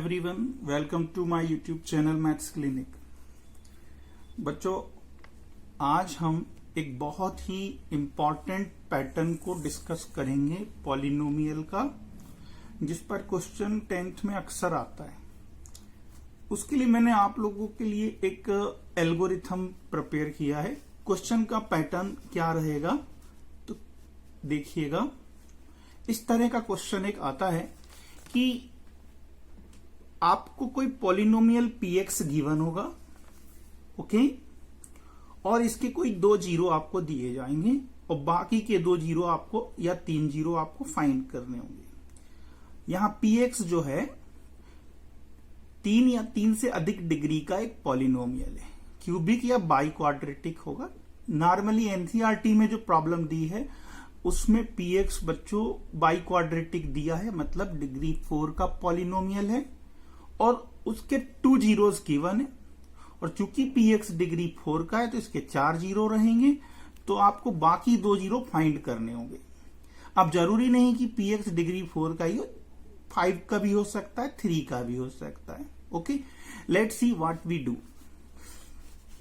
Everyone, welcome to my YouTube channel maths clinic. बच्चों, आज हम एक बहुत ही इम्पॉर्टेंट पैटर्न को डिस्कस करेंगे पॉलिनोमियल का, जिस पर क्वेश्चन 10th में अक्सर आता है। उसके लिए मैंने आप लोगों के लिए एक एल्गोरिथम प्रिपेयर किया है। क्वेश्चन का पैटर्न क्या रहेगा तो देखिएगा। इस तरह का क्वेश्चन एक आता है कि आपको कोई पॉलिनोमियल px गिवन होगा, ओके, और इसके कोई 2 जीरो आपको दिए जाएंगे और बाकी के 2 जीरो आपको या 3 जीरो आपको फाइंड करने होंगे। यहां px जो है 3 या 3 से अधिक डिग्री का एक पॉलिनोमियल है, क्यूबिक या बाई क्वाड्रेटिक होगा। नॉर्मली एनसीईआरटी में जो प्रॉब्लम दी है उसमें px बच्चों बाई क्वाड्रेटिक दिया है, मतलब डिग्री 4 का पॉलिनोमियल है और उसके 2 जीरोस गिवन है। और चूंकि px डिग्री 4 का है तो इसके 4 जीरो रहेंगे, तो आपको बाकी 2 जीरो फाइंड करने होंगे। अब जरूरी नहीं कि px डिग्री 4 का ही हो, 5 का भी हो सकता है, 3 का भी हो सकता है। Okay, let's see what we do.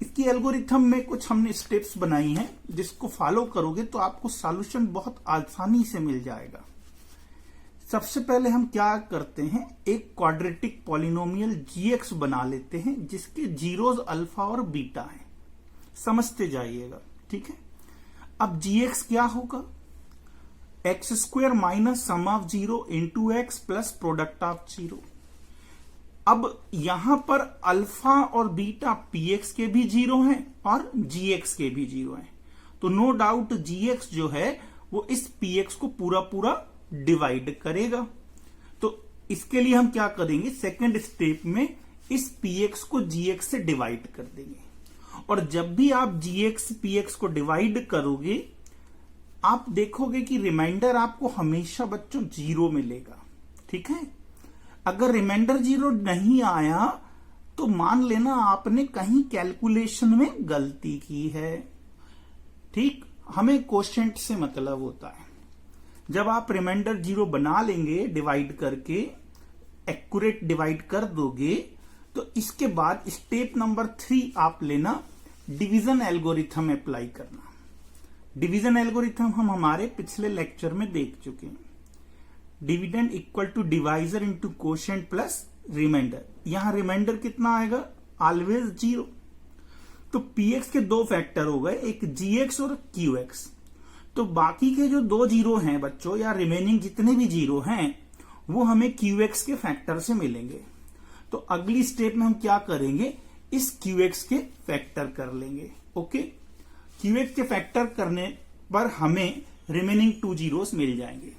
इसकी एल्गोरिथम में कुछ हमने स्टेप्स बनाई हैं, जिसको फॉलो करोगे तो आपको सॉल्यूशन बहुत आसानी से मिल जाएगा। सबसे पहले हम क्या करते हैं, एक क्वाड्रेटिक पॉलिनोमियल gx बना लेते हैं जिसके जीरोस अल्फा और बीटा है। समझते जाइएगा, ठीक है। अब gx क्या होगा, x square minus sum of 0 into x plus product of 0। अब यहां पर अल्फा और बीटा px के भी 0 हैं और gx के भी 0 हैं, तो नो डाउट gx जो है वो इस px को पूरा पूरा डिवाइड करेगा। तो इसके लिए हम क्या करेंगे, सेकंड स्टेप में इस px को gx से डिवाइड कर देंगे। और जब भी आप gx px को डिवाइड करोगे, आप देखोगे कि रिमाइंडर आपको हमेशा बच्चों 0 मिलेगा, ठीक है। अगर रिमाइंडर 0 नहीं आया तो मान लेना आपने कहीं कैलकुलेशन में गलती की है, ठीक। हमें कोशेंट से मतलब होता है। जब आप रिमाइंडर 0 बना लेंगे डिवाइड करके, एक्यूरेट डिवाइड कर दोगे, तो इसके बाद स्टेप नंबर 3 आप लेना डिवीजन एल्गोरिथम अप्लाई करना। डिवीजन एल्गोरिथम हम हमारे पिछले लेक्चर में देख चुके हैं। Dividend equal to divisor into quotient plus remainder. यहां रिमाइंडर कितना आएगा, ऑलवेज 0। तो px के 2 फैक्टर हो गए, एक gx और qx। तो बाकी के जो 2 जीरो हैं बच्चों, या रिमेनिंग जितने भी जीरो हैं, वो हमें qx के फैक्टर से मिलेंगे। तो अगली स्टेप में हम क्या करेंगे, इस qx के फैक्टर कर लेंगे। ओके, qx के फैक्टर करने पर हमें रिमेनिंग 2 जीरोस मिल जाएंगे।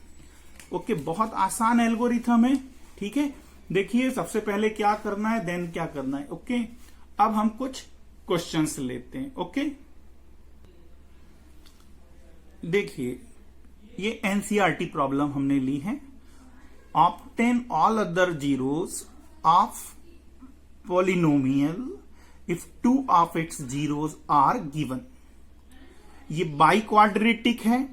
ओके, बहुत आसान एल्गोरिथम है, ठीक है। देखिए, सबसे पहले क्या करना है, देन क्या करना है। ओके, अब हम कुछ क्वेश्चंस लेते हैं। ओके, देखिए, ये एनसीईआरटी प्रॉब्लम हमने ली है। Obtain all other zeros of polynomial if 2 of its zeros are given. ये बाई क्वाड्रेटिक है,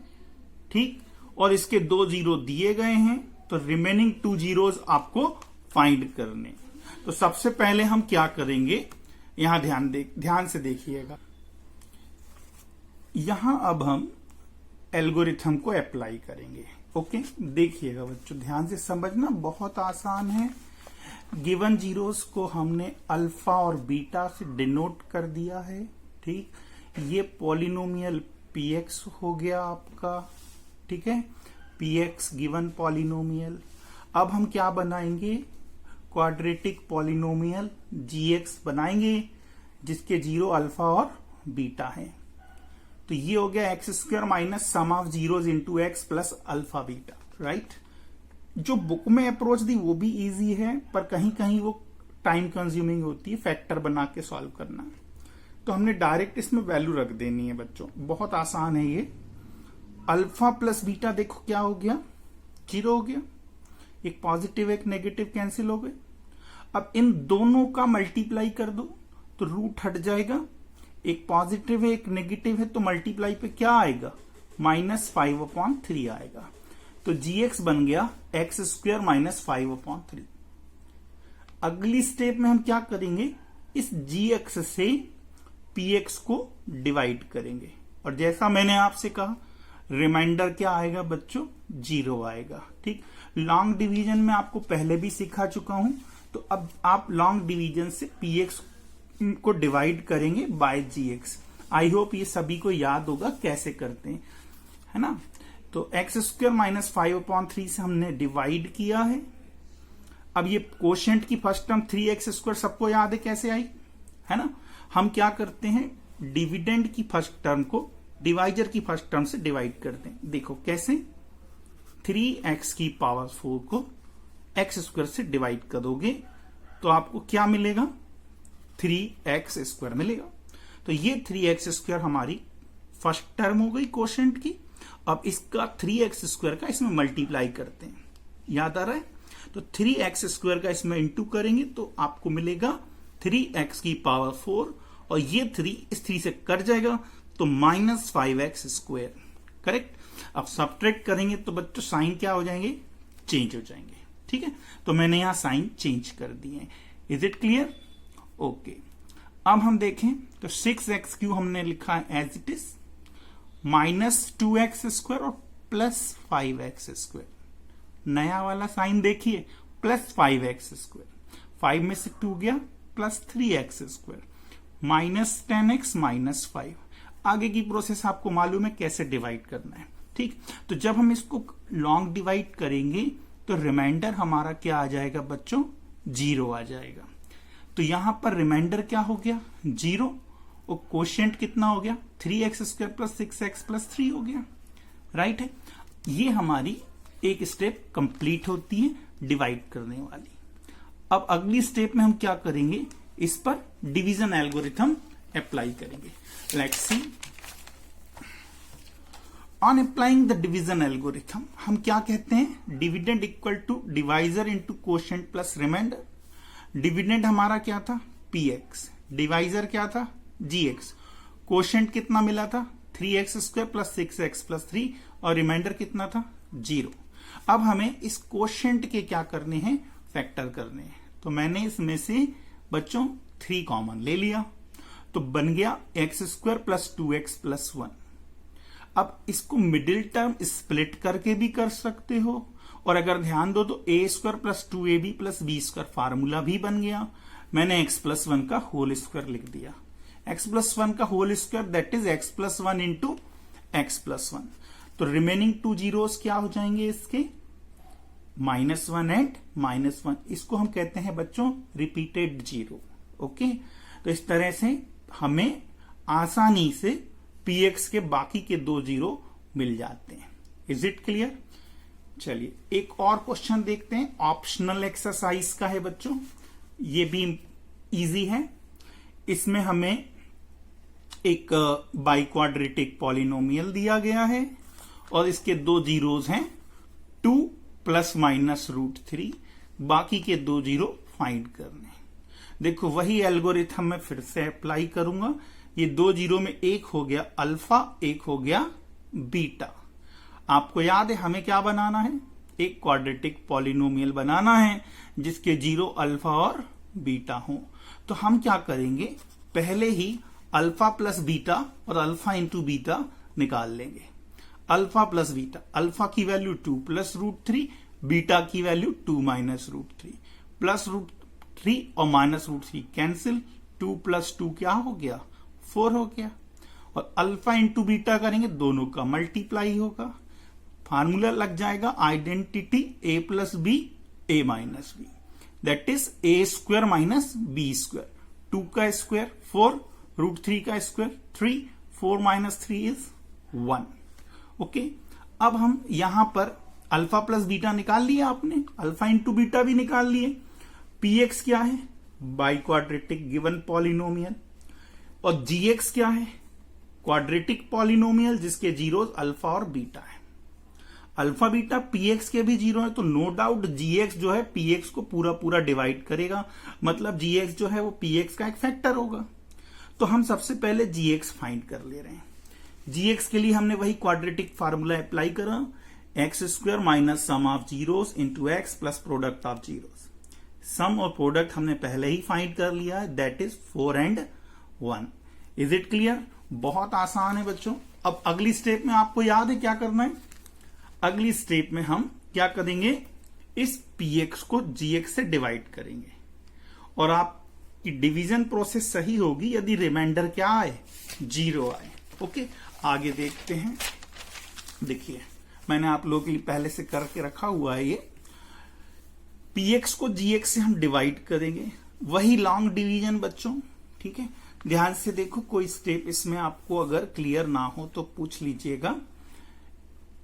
ठीक, और इसके 2 जीरो दिए गए हैं, तो रिमेनिंग 2 जीरोस आपको फाइंड करने। तो सबसे पहले हम क्या करेंगे, यहां ध्यान से देखिएगा। यहां अब हम एल्गोरिथम को अप्लाई करेंगे। ओके, देखिएगा बच्चों, ध्यान से समझना, बहुत आसान है। गिवन जीरोस को हमने अल्फा और बीटा से डिनोट कर दिया है, ठीक। ये पॉलिनोमियल px हो गया आपका, ठीक है, px गिवन पॉलिनोमियल। अब हम क्या बनाएंगे, क्वाड्रेटिक पॉलिनोमियल gx बनाएंगे जिसके 0 अल्फा और बीटा है। तो ये हो गया x square minus sum of zeros into x plus alpha beta, right. जो बुक में अप्रोच दी वो भी इजी है, पर कहीं कहीं वो टाइम कंज्यूमिंग होती है फैक्टर बना के सॉल्व करना। तो हमने डायरेक्ट इसमें वैल्यू रख देनी है बच्चों, बहुत आसान है ये। अल्फा प्लस बीटा देखो क्या हो गया, 0 हो गया। एक पॉजिटिव एक नेगेटिव कैंसिल हो गए। अब इन दोनों का मल्टीप्लाई कर दो तो रूट हट जाएगा। एक पॉजिटिव है एक नेगेटिव है, तो मल्टीप्लाई पे क्या आएगा, -5/3 आएगा। तो gx बन गया एक्स स्क्वायर -5/3। अगली स्टेप में हम क्या करेंगे, इस gx से px को डिवाइड करेंगे, और जैसा मैंने आपसे कहा रिमाइंडर क्या आएगा बच्चों, 0 आएगा। ठीक, लॉन्ग डिवीजन में आपको पहले भी सिखा चुका हूं, तो अब आप लॉन्ग डिवीजन से px को डिवाइड करेंगे बाय gx। आई होप ये सभी को याद होगा कैसे करते हैं, है ना। तो x स्क्वायर माइनस 5/3 से हमने डिवाइड किया है। अब ये कोशेंट की फर्स्ट टर्म 3x स्क्वायर सबको याद है कैसे आई, है ना। हम क्या करते हैं, डिविडेंड की फर्स्ट टर्म को डिवाइजर की फर्स्ट टर्म से डिवाइड करते हैं। देखो कैसे, 3x की पावर 4 को x स्क्वायर से डिवाइड करोगे तो आपको क्या मिलेगा, 3x स्क्वायर मिलेगा। तो ये 3x स्क्वायर हमारी फर्स्ट टर्म हो गई कोशेंट की। अब इसका 3x स्क्वायर का इसमें मल्टीप्लाई करते हैं, याद आ रहा है। तो 3x स्क्वायर का इसमें इंटू करेंगे तो आपको मिलेगा 3x की पावर 4, और ये 3 इस 3 से कट जाएगा तो -5x स्क्वायर, करेक्ट। अब सब्ट्रैक्ट करेंगे तो बच्चों साइन क्या हो जाएंगे, चेंज हो जाएंगे। ठीक है, तो मैंने यहां साइन चेंज कर दिए हैं। Is it clear? ओके। अब हम देखें तो 6x³ हमने लिखा है as it is, -2x square और +5x स्क्वायर। नया वाला साइन देखिए, +5x स्क्वायर, 5 में से 2 गया, +3x स्क्वायर, -10x -5। आगे की प्रोसेस आपको मालूम है कैसे डिवाइड करना है। ठीक, तो जब हम इसको लॉन्ग डिवाइड करेंगे तो रिमाइंडर हमारा क्या आ जाएगा बच्चों, 0 आ जाएगा। तो यहां पर रिमाइंडर क्या हो गया, 0, और कोशेंट कितना हो गया, 3x स्क्वायर + 6x + 3 हो गया, राइट है। ये हमारी एक स्टेप कंप्लीट होती है डिवाइड करने वाली। अब अगली स्टेप में हम क्या करेंगे, इस पर डिवीजन एल्गोरिथम अप्लाई करेंगे। Let's see, on applying the division algorithm हम क्या कहते हैं, dividend equal to divisor into quotient plus remainder. Dividend हमारा क्या था, px, डिवाइजर क्या था, gx, कोशेंट कितना मिला था, 3x स्क्वायर + 6x + 3, और रिमाइंडर कितना था, 0। अब हमें इस कोशेंट के क्या करने हैं, फैक्टर करने हैं। तो मैंने इसमें से बच्चों 3 कॉमन ले लिया, तो बन गया x स्क्वायर + 2x + 1। अब इसको मिडिल टर्म स्प्लिट करके भी कर सकते हो, और अगर ध्यान दो तो a square + 2ab + b square formula भी बन गया। मैंने x + 1 का होल स्क्वायर लिख दिया, x + 1 का whole square that is x + 1 into x + 1। तो रिमेनिंग 2 जीरोस क्या हो जाएंगे इसके, -1 एंड -1। इसको हम कहते हैं बच्चों रिपीटेड 0। ओके, तो इस तरह से हमें आसानी से px के बाकी के 2 जीरो मिल जाते हैं। Is it clear? चलिए एक और क्वेश्चन देखते हैं, ऑप्शनल एक्सरसाइज का है बच्चों, ये भी इजी है। इसमें हमें एक बाइक्वाड्रेटिक पॉलिनोमियल दिया गया है और इसके 2 जीरोस हैं 2 ± √3, बाकी के 2 जीरो फाइंड करने। देखो वही एल्गोरिथम मैं फिर से अप्लाई करूंगा। ये 2 जीरो में एक हो गया अल्फा, एक हो गया बीटा। आपको याद है हमें क्या बनाना है, एक क्वाड्रेटिक पॉलिनोमियल बनाना है जिसके 0 अल्फा और बीटा हो। तो हम क्या करेंगे, पहले ही अल्फा प्लस बीटा और अल्फा इंटू बीटा निकाल लेंगे। अल्फा प्लस बीटा, अल्फा की वैल्यू 2 + √3, बीटा की वैल्यू 2 - √3, +√3 और -√3 कैंसिल, 2 + 2 क्या हो गया, 4 हो गया। और अल्फा इंटू बीटा करेंगे, दोनों का मल्टीप्लाई होगा, फार्मूला लग जाएगा identity a + b a - b, that is a² - b²। 2 का स्क्वायर 4, √3 का स्क्वायर 3, 4 - 3 इज 1। ओके, अब हम यहां पर अल्फा प्लस बीटा निकाल लिया आपने, अल्फा इंटू बीटा भी निकाल लिए। px क्या है, बाइक्वाड्रेटिक गिवन पॉलिनोमियल, और gx क्या है, क्वाड्रेटिक पॉलिनोमियल जिसके जीरोस अल्फा और बीटा है। अल्फा बीटा px के भी जीरो है, तो नो डाउट gx जो है px को पूरा पूरा डिवाइड करेगा, मतलब gx जो है वो px का एक फैक्टर होगा। तो हम सबसे पहले gx फाइंड कर ले रहे हैं। gx के लिए हमने वही क्वाड्रेटिक फार्मूला अप्लाई करा, x² - sum of zeros into x plus product of zeros। सम और प्रोडक्ट हमने पहले ही फाइंड कर लिया है, that is 4 and 1। Is it clear? बहुत आसान है बच्चों। अब अगली स्टेप में आपको याद है क्या करना है? अगली स्टेप में हम क्या करेंगे, इस px को gx से डिवाइड करेंगे और आपकी डिवीजन प्रोसेस सही होगी यदि रिमाइंडर क्या आए, 0 आए। ओके, आगे देखते हैं। देखिए मैंने आप लोगों के लिए पहले से करके रखा हुआ है, ये px को gx से हम डिवाइड करेंगे, वही लॉन्ग डिवीजन बच्चों। ठीक है, ध्यान से देखो, कोई स्टेप इसमें आपको अगर क्लियर ना हो तो पूछ लीजिएगा।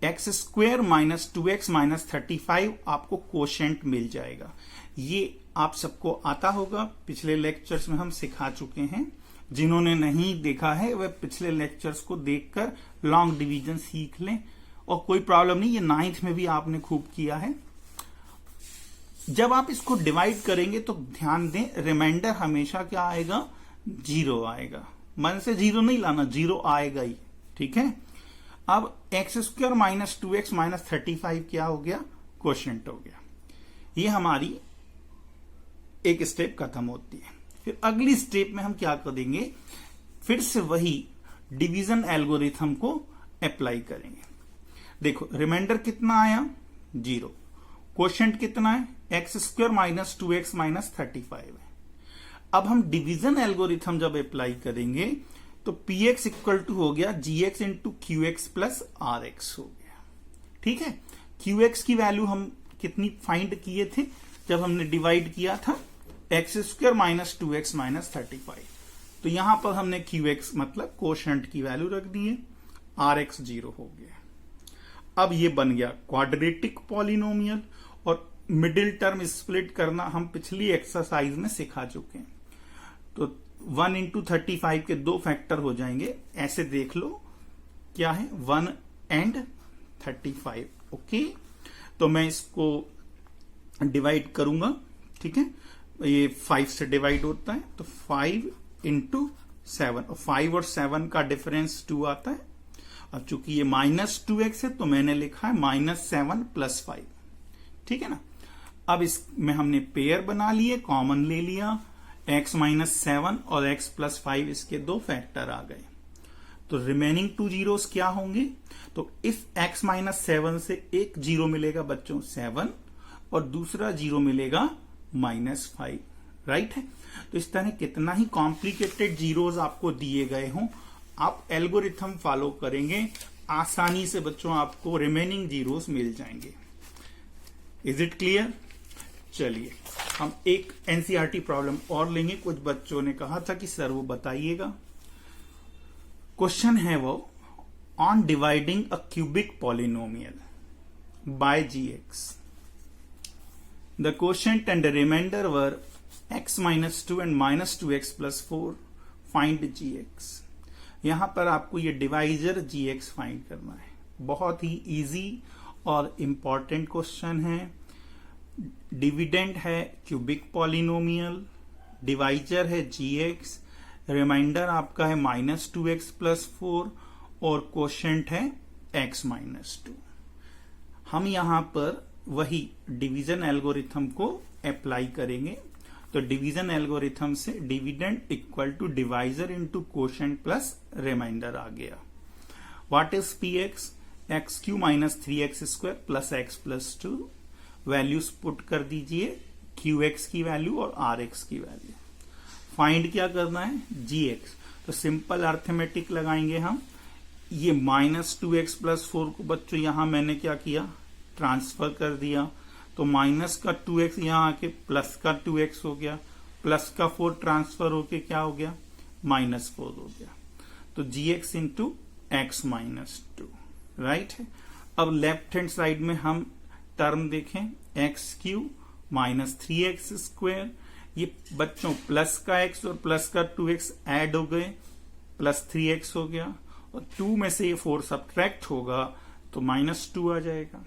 X square minus 2x minus 35 आपको कोशेंट मिल जाएगा। ये आप सबको आता होगा, पिछले लेक्चर्स में हम सिखा चुके हैं। जिन्होंने नहीं देखा है वह पिछले लेक्चर्स को देखकर लॉन्ग डिवीजन सीख लें, और कोई प्रॉब्लम नहीं, ये 9th में भी आपने खूब किया है। जब आप इसको डिवाइड करेंगे तो ध्यान दें, रिमाइंडर हमेशा क्या आएगा, 0 आएगा। मन से 0 नहीं लाना, 0 आएगा ही। ठीक है, अब x square minus 2x minus 35 क्या हो गया, क्वोशिएंट हो गया। ये हमारी एक स्टेप खत्म होती है। फिर अगली स्टेप में हम क्या करेंगे, फिर से वही डिवीजन एल्गोरिथम को अप्लाई करेंगे। देखो रिमाइंडर कितना आया, 0। क्वोशिएंट कितना है, x square minus 2x minus 35 है। अब हम डिवीजन एल्गोरिथम जब अप्लाई करेंगे तो px इक्वल टू हो गया gx into qx plus rx हो गया। ठीक है, qx की वैल्यू हम कितनी फाइंड किए थे जब हमने डिवाइड किया था, x square minus 2x minus 35। तो यहां पर हमने qx मतलब कोशेंट की वैल्यू रख दी है, rx 0 हो गया। अब ये बन गया क्वाड्रेटिक पॉलिनोमियल, और मिडिल टर्म स्प्लिट करना हम पिछली एक्सरसाइज में सिखा चुके हैं। तो 1 इंटू 35 के 2 फैक्टर हो जाएंगे, ऐसे देख लो क्या है, 1 and 35। ओके, तो मैं इसको डिवाइड करूंगा। ठीक है, ये 5 से डिवाइड होता है, तो 5 इंटू 7, और 5 और 7 का डिफरेंस 2 आता है। अब चूंकि ये माइनस 2x है तो मैंने लिखा है -7 + 5। ठीक है ना, अब इसमें हमने पेयर बना लिए, कॉमन ले लिया, x माइनस 7 और x प्लस 5 इसके 2 फैक्टर आ गए। तो रिमेनिंग 2 जीरोस क्या होंगे, तो इस x माइनस 7 से एक 0 मिलेगा बच्चों 7, और दूसरा 0 मिलेगा -5। राइट है, तो इस तरह कितना ही कॉम्प्लिकेटेड जीरोस आपको दिए गए हों, आप एल्गोरिथम फॉलो करेंगे, आसानी से बच्चों आपको रिमेनिंग जीरोस मिल जाएंगे। Is it clear? चलिए हम एक एनसीईआरटी प्रॉब्लम और लेंगे। कुछ बच्चों ने कहा था कि सर वो बताइएगा। क्वेश्चन है वो, on dividing a cubic polynomial by gx, the quotient and the remainder were x minus 2 and minus 2x plus 4, find gx। यहां पर आपको ये डिवाइजर gx फाइंड करना है। बहुत ही इजी और इंपॉर्टेंट क्वेश्चन है। डिविडेंड है क्यूबिक पॉलिनोमियल, डिवाइजर है gx, रिमाइंडर आपका है -2x प्लस 4, और क्वोशिएंट है x माइनस 2। हम यहां पर वही डिवीजन एल्गोरिथम को अप्लाई करेंगे। तो डिवीजन एल्गोरिथम से dividend equal to divisor into quotient plus remainder आ गया। What is px, x³ minus 3x square plus x plus 2। Values put कर दीजिए, qx की वैल्यू और rx की वैल्यू। फाइंड क्या करना है, gx। तो सिंपल अर्थमेटिक लगाएंगे हम। ये -2x प्लस 4 को बच्चों यहां मैंने क्या किया, ट्रांसफर कर दिया। तो माइनस का 2x यहां आके प्लस का 2x हो गया, प्लस का 4 ट्रांसफर होके क्या हो गया, -4 हो गया। तो gx into x minus 2। Right है, अब लेफ्ट हैंड साइड में हम टर्म देखें, x³ माइनस 3x स्क्वायर, ये बच्चों प्लस का x और प्लस का 2x ऐड हो गए, प्लस 3x हो गया, और 2 में से ये 4 सब्ट्रैक्ट होगा तो -2 आ जाएगा।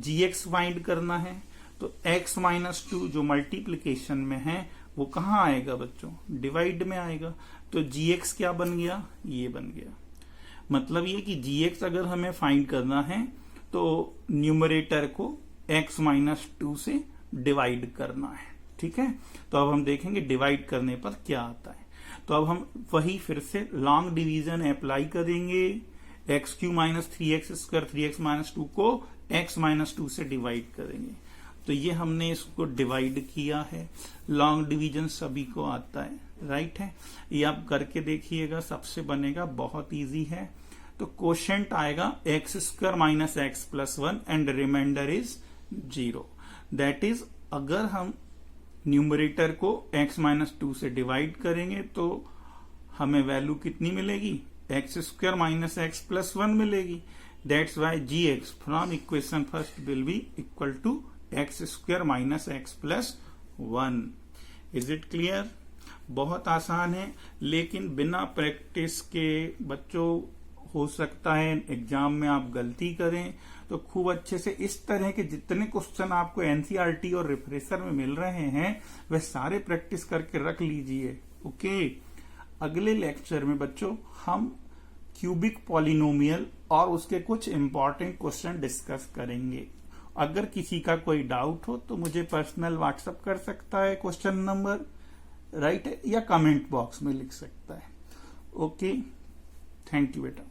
gx फाइंड करना है, तो x माइनस 2 जो मल्टीप्लीकेशन में है वो कहाँ आएगा बच्चों, डिवाइड में आएगा। तो gx क्या बन गया, ये बन गया। मतलब ये कि gx अगर हमें फाइंड करना है तो न्यूमरेटर को x माइनस 2 से डिवाइड करना है। ठीक है। तो अब हम देखेंगे डिवाइड करने पर क्या आता है। तो अब हम वही फिर से लॉन्ग डिवीजन अप्लाई करेंगे। X Q minus 3x square 3x minus 2 को x माइनस 2 से डिवाइड करेंगे। तो ये हमने इसको डिवाइड किया है। लॉन्ग डिवीजन सभी को आता है, राइट है। ये आप करके देखिएगा, सबसे बनेगा, बहुत इजी है। तो क्वोशंट आएगा x square minus x plus 1 and remainder is 0। That is अगर हम न्यूमरेटर को x माइनस 2 से डिवाइड करेंगे तो हमें वैल्यू कितनी मिलेगी, x square minus x plus 1 मिलेगी। That's why g x from equation first will be equal to x square minus x plus 1। Is it clear? बहुत आसान है, लेकिन बिना प्रैक्टिस के बच्चों हो सकता है एग्जाम में आप गलती करें। तो खूब अच्छे से इस तरह के जितने क्वेश्चन आपको एनसीईआरटी और रिफ्रेशर में मिल रहे हैं वह सारे प्रैक्टिस करके रख लीजिए। ओके, अगले लेक्चर में बच्चों हम क्यूबिक पॉलिनोमियल और उसके कुछ इंपॉर्टेंट क्वेश्चन डिस्कस करेंगे। अगर किसी का कोई डाउट हो तो मुझे पर्सनल व्हाट्सएप कर सकता है, क्वेश्चन नंबर राइट है, या कमेंट बॉक्स में लिख सकता है। ओके, थैंक यू बेटा।